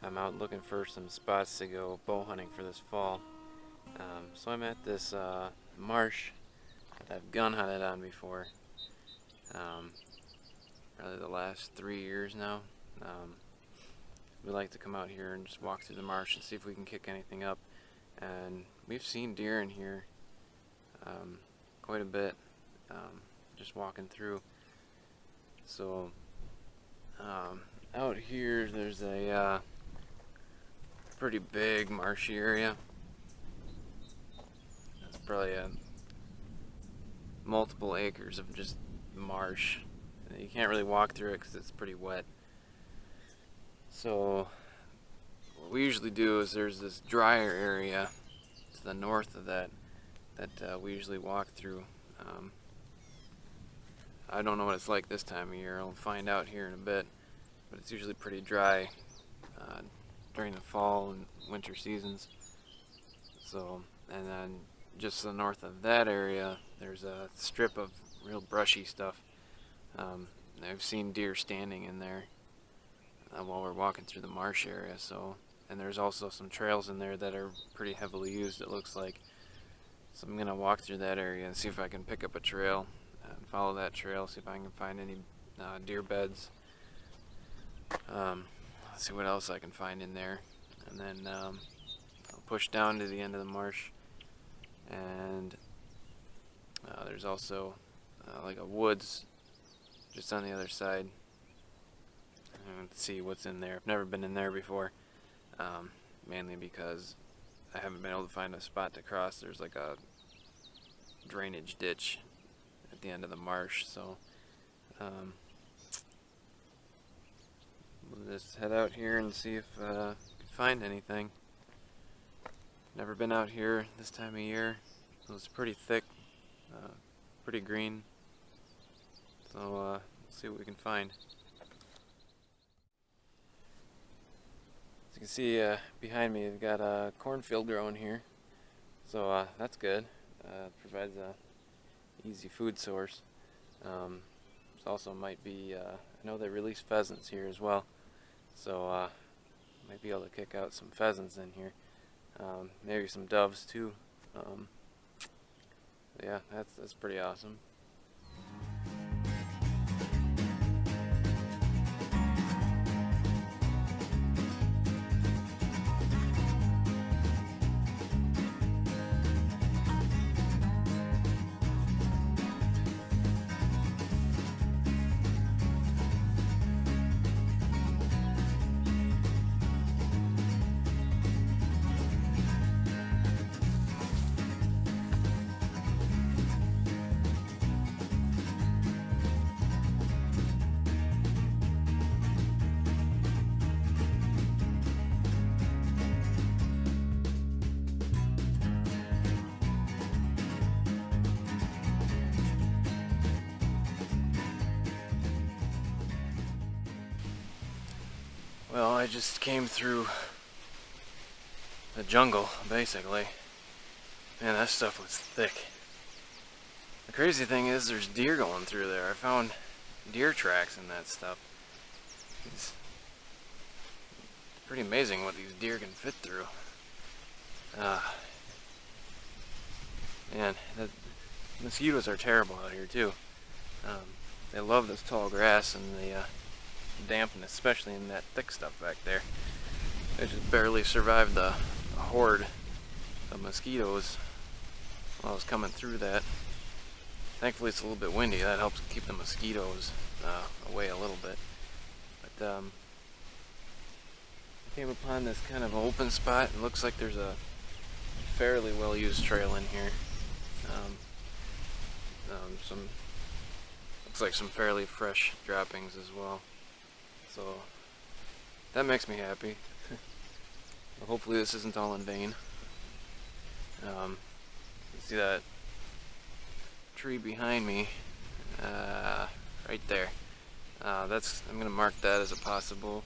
I'm out looking for some spots to go bow hunting for this fall. So I'm at this marsh that I've gun hunted on before. Um, Probably the last 3 years now. We like to come out here and just walk through the marsh and see if we can kick anything up. And we've seen deer in here quite a bit, just walking through. So out here there's a pretty big marshy area. It's probably multiple acres of just marsh. You can't really walk through it because it's pretty wet. So what we usually do is there's this drier area to the north of that we usually walk through. I don't know what it's like this time of year. I'll find out here in a bit, but it's usually pretty dry during the fall and winter seasons. So, and then just to the north of that area, there's a strip of real brushy stuff. I've seen deer standing in there while we're walking through the marsh area. So, and there's also some trails in there that are pretty heavily used, it looks like. So I'm gonna walk through that area and see if I can pick up a trail and follow that trail, see if I can find any deer beds. Let's see what else I can find in there, and then I'll push down to the end of the marsh. And there's also like a woods just on the other side. Let's see what's in there. I've never been in there before, mainly because I haven't been able to find a spot to cross. There's like a drainage ditch at the end of the marsh, so we'll just head out here and see if we can find anything. Never been out here this time of year, so it's pretty thick, pretty green. So let's see what we can find. As you can see behind me, we've got a cornfield growing here, so that's good. It provides a easy food source. This also might be, I know they release pheasants here as well, so might be able to kick out some pheasants in here. Maybe some doves too. Yeah, that's pretty awesome. Well, I just came through the jungle, basically. Man, that stuff was thick. The crazy thing is there's deer going through there. I found deer tracks in that stuff. It's pretty amazing what these deer can fit through. Man, the mosquitoes are terrible out here too. They love this tall grass and the dampness, especially in that thick stuff back there. They just barely survived the horde of mosquitoes while I was coming through that. Thankfully it's a little bit windy, that helps keep the mosquitoes away a little bit. But I came upon this kind of open spot. It looks like there's a fairly well used trail in here. Looks like some fairly fresh droppings as well. So that makes me happy. Hopefully this isn't all in vain. You see that tree behind me, right there. I'm gonna mark that as a possible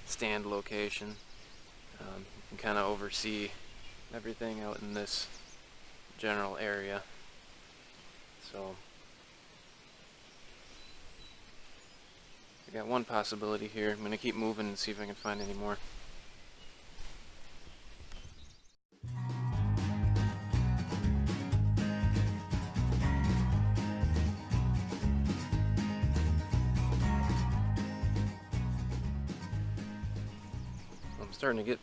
stand location. You can kind of oversee everything out in this general area. So I got one possibility here. I'm gonna keep moving and see if I can find any more. starting to get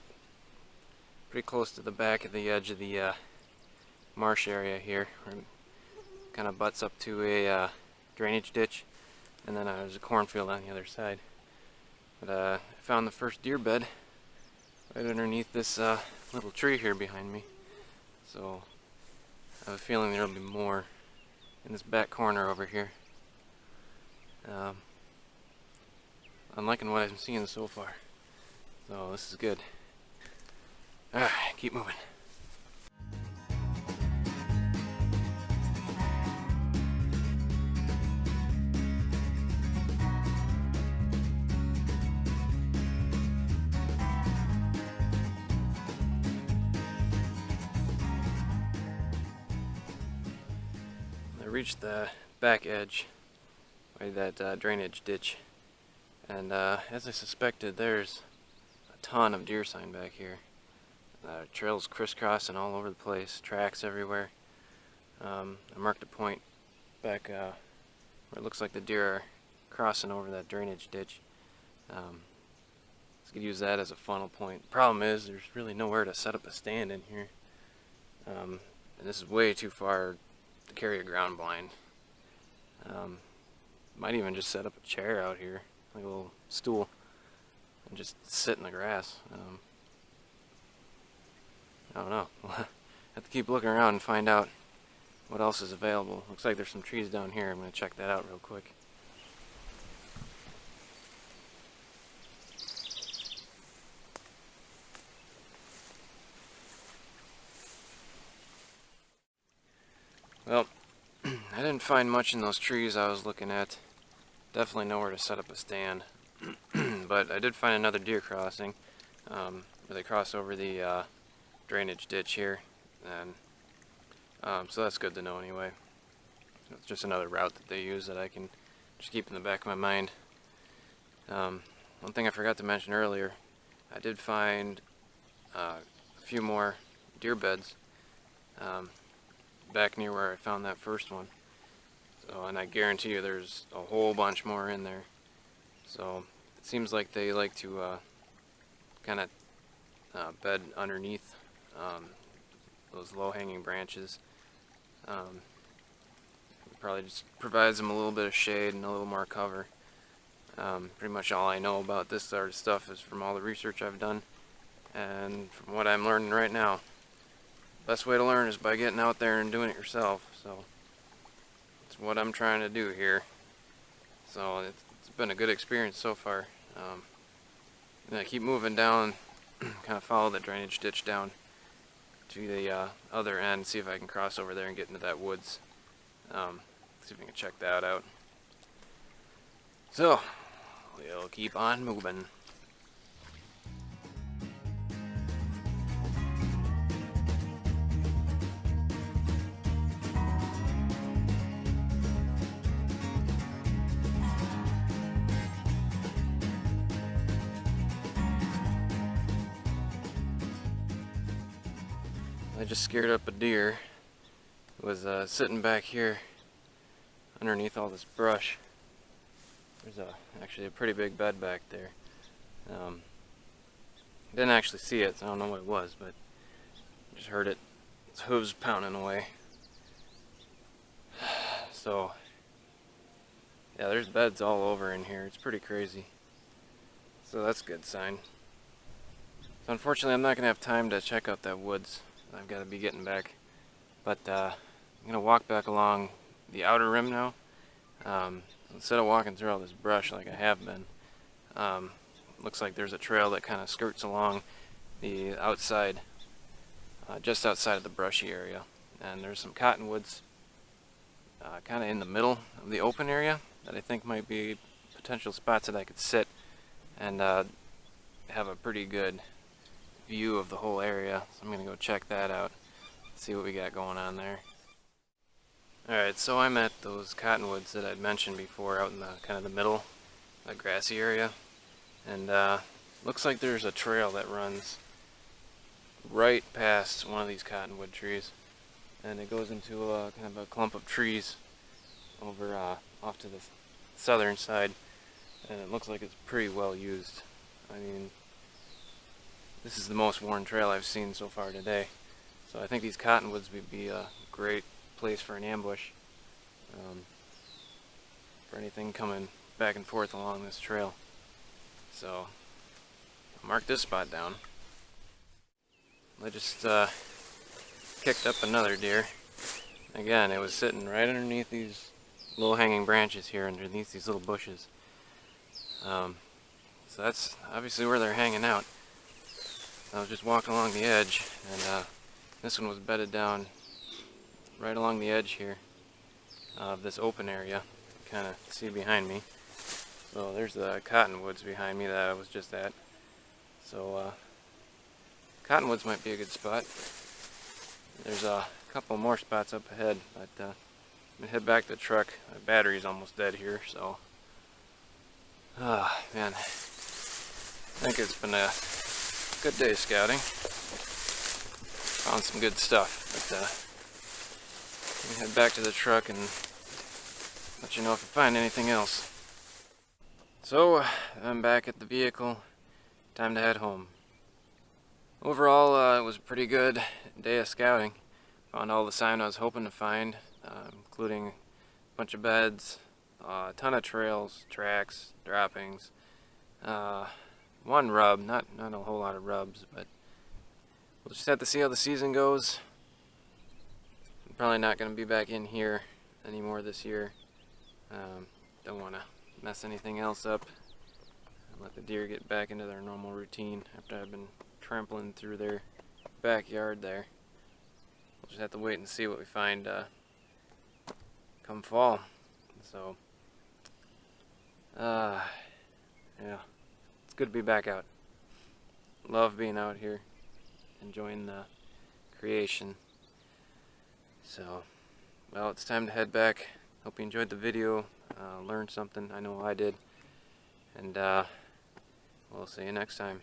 pretty close to the back of the edge of the marsh area here. It kind of butts up to a drainage ditch, and then there's a cornfield on the other side. But I found the first deer bed right underneath this little tree here behind me. So I have a feeling there'll be more in this back corner over here. I'm liking what I'm seeing so far. So this is good. Alright, keep moving. I reached the back edge by that drainage ditch, and as I suspected, there's a ton of deer sign back here. Trails crisscrossing all over the place, tracks everywhere. I marked a point back where it looks like the deer are crossing over that drainage ditch. So could use that as a funnel point. Problem is, there's really nowhere to set up a stand in here, and this is way too far to carry a ground blind. Might even just set up a chair out here, like a little stool, and just sit in the grass. I don't know. Have to keep looking around and find out what else is available. Looks like there's some trees down here. I'm going to check that out real quick. Well, I didn't find much in those trees I was looking at. Definitely nowhere to set up a stand. But I did find another deer crossing, where they cross over the drainage ditch here, and so that's good to know anyway. It's just another route that they use that I can just keep in the back of my mind. One thing I forgot to mention earlier, I did find a few more deer beds back near where I found that first one. So, and I guarantee you there's a whole bunch more in there. So it seems like they like to kind of bed underneath those low-hanging branches. Probably just provides them a little bit of shade and a little more cover. Pretty much all I know about this sort of stuff is from all the research I've done and from what I'm learning right now. Best way to learn is by getting out there and doing it yourself. So that's what I'm trying to do here. So it's been a good experience so far. And I keep moving down, kind of follow the drainage ditch down to the other end, see if I can cross over there and get into that woods. See if we can check that out. So we'll keep on moving. I just scared up a deer. It was sitting back here underneath all this brush. There's actually a pretty big bed back there. Didn't actually see it, so I don't know what it was, but just heard it. Its hooves pounding away. So yeah, there's beds all over in here. It's pretty crazy. So that's a good sign. So unfortunately, I'm not gonna have time to check out that woods. I've got to be getting back, but I'm gonna walk back along the outer rim now. Instead of walking through all this brush like I have been, looks like there's a trail that kind of skirts along the outside, just outside of the brushy area, and there's some cottonwoods kind of in the middle of the open area that I think might be potential spots that I could sit and have a pretty good view of the whole area. So I'm gonna go check that out, see what we got going on there. Alright, so I'm at those cottonwoods that I'd mentioned before, out in the kind of the middle, that grassy area, and looks like there's a trail that runs right past one of these cottonwood trees, and it goes into a kind of a clump of trees over off to the southern side, and it looks like it's pretty well used. I mean, this is the most worn trail I've seen so far today. So I think these cottonwoods would be a great place for an ambush for anything coming back and forth along this trail. So I'll mark this spot down. I just kicked up another deer. Again, it was sitting right underneath these low-hanging branches here, underneath these little bushes. So that's obviously where they're hanging out. I was just walking along the edge, and this one was bedded down right along the edge here of this open area. Kind of see behind me. So there's the cottonwoods behind me that I was just at. So cottonwoods might be a good spot. There's a couple more spots up ahead, but I'm gonna head back to the truck. My battery's almost dead here, so man, I think it's been a good day scouting. Found some good stuff, but let me head back to the truck and let you know if I find anything else. So I'm back at the vehicle. Time to head home. Overall, it was a pretty good day of scouting. Found all the sign I was hoping to find, including a bunch of beds, a ton of trails, tracks, droppings, one rub, not a whole lot of rubs, but we'll just have to see how the season goes. I'm probably not going to be back in here anymore this year. Don't want to mess anything else up. Let the deer get back into their normal routine after I've been trampling through their backyard there. We'll just have to wait and see what we find come fall. So, yeah, it's good to be back out. Love being out here, enjoying the creation. So, well, it's time to head back. Hope you enjoyed the video, learned something. I know I did. And we'll see you next time.